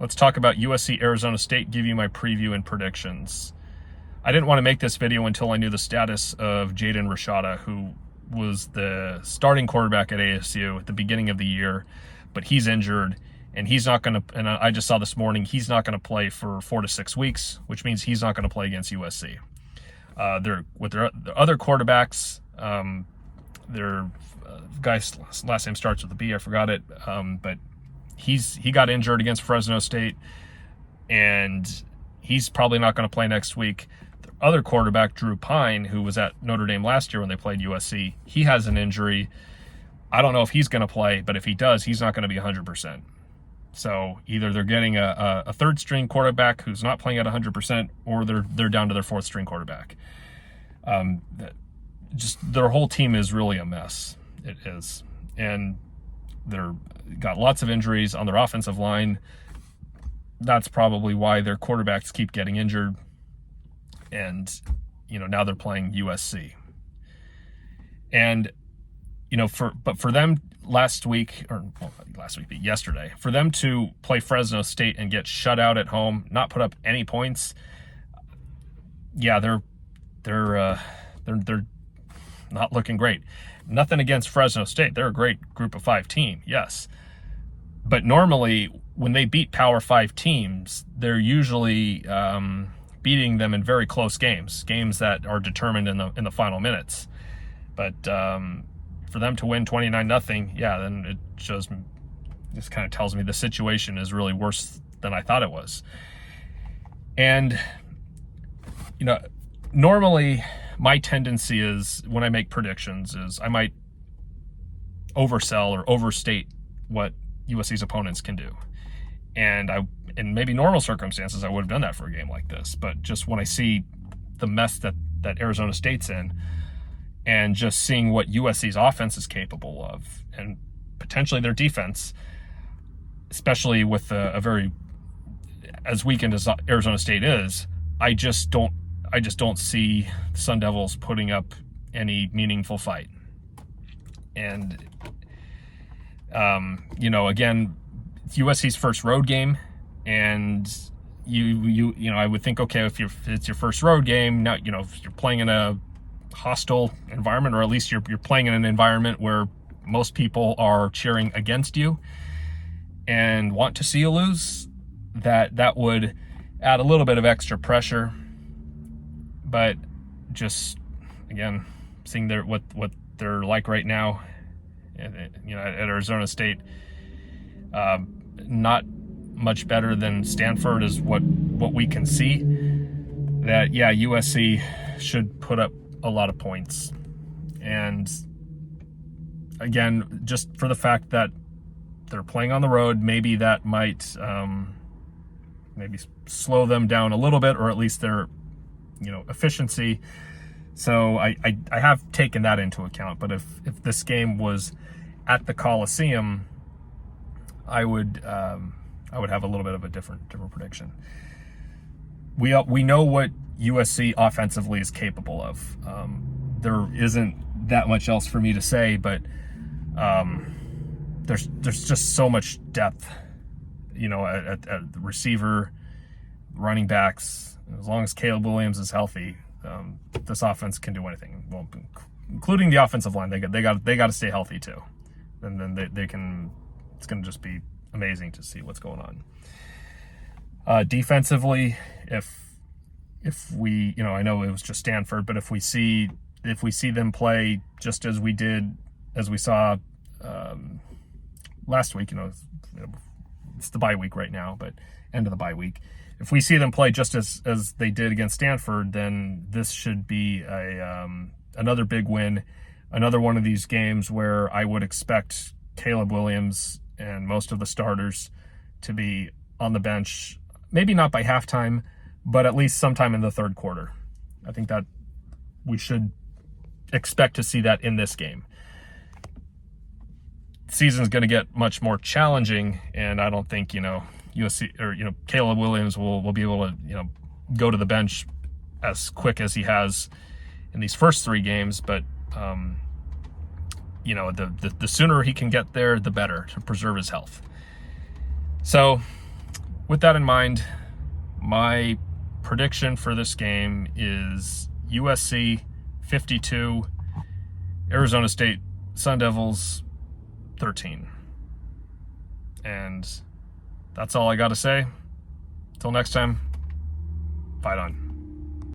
Let's talk about USC Arizona State, give you my preview and predictions. I didn't want to make this video until I knew the status of Jaden Rashada, who was the starting quarterback at ASU at the beginning of the year, but he's injured and he's not going to, and I just saw this morning, he's not going to play for 4 to 6 weeks, which means he's not going to play against USC. With their other quarterbacks, their guy's last name starts with a B, I forgot it, but he got injured against Fresno State, and he's probably not going to play next week. The other quarterback, Drew Pine, who was at Notre Dame last year when they played USC, he has an injury. I don't know if he's going to play, but if he does, he's not going to be 100%. So either third getting a third-string quarterback who's not playing at 100%, or they're down to their fourth-string quarterback. Just their whole team is really a mess. It is, and they're got lots of injuries on their offensive line. That's probably why their quarterbacks keep getting injured. And now they're playing USC. And for them yesterday, for them to play Fresno State and get shut out at home, not put up any points, yeah, they're not looking great. Nothing against Fresno State. They're a great group of 5 team, yes. But normally when they beat Power 5 teams, they're usually beating them in very close games that are determined in the final minutes. But for them to win 29-0, yeah, then it just kind of tells me the situation is really worse than I thought it was. And normally my tendency is, when I make predictions, is I might oversell or overstate what USC's opponents can do. And in maybe normal circumstances, I would have done that for a game like this. But just when I see the mess that Arizona State's in, and just seeing what USC's offense is capable of, and potentially their defense, especially with a very as weakened as Arizona State is, I just don't see the Sun Devils putting up any meaningful fight. And again, it's USC's first road game, and I would think, okay, if it's your first road game, now if you're playing in a hostile environment, or at least you're playing in an environment where most people are cheering against you and want to see you lose, that would add a little bit of extra pressure. But just, again, seeing what they're like right now, at Arizona State, not much better than Stanford is what we can see. That, yeah, USC should put up a lot of points. And again, just for the fact that they're playing on the road, maybe that might maybe slow them down a little bit, or at least their efficiency. So I have taken that into account. But if this game was at the Coliseum, I would have a little bit of a different prediction. We know what USC offensively is capable of. There isn't that much else for me to say, but there's just so much depth, at the receiver, running backs. As long as Caleb Williams is healthy, this offense can do anything. Well, including the offensive line, they got to stay healthy too, and then they can. It's going to just be amazing to see what's going on. Defensively, if we, I know it was just Stanford, but if we see them play just as we saw last week, it's the bye week right now, but end of the bye week. If we see them play just as they did against Stanford, then this should be another big win, another one of these games where I would expect Caleb Williams and most of the starters to be on the bench, maybe not by halftime, but at least sometime in the third quarter. I think that we should expect to see that in this game. The season's going to get much more challenging, and I don't think, USC or Caleb Williams will be able to go to the bench as quick as he has in these first 3 games, but the sooner he can get there, the better, to preserve his health. So with that in mind, my prediction for this game is USC 52, Arizona State Sun Devils 13. And that's all I got to say. Till next time, fight on.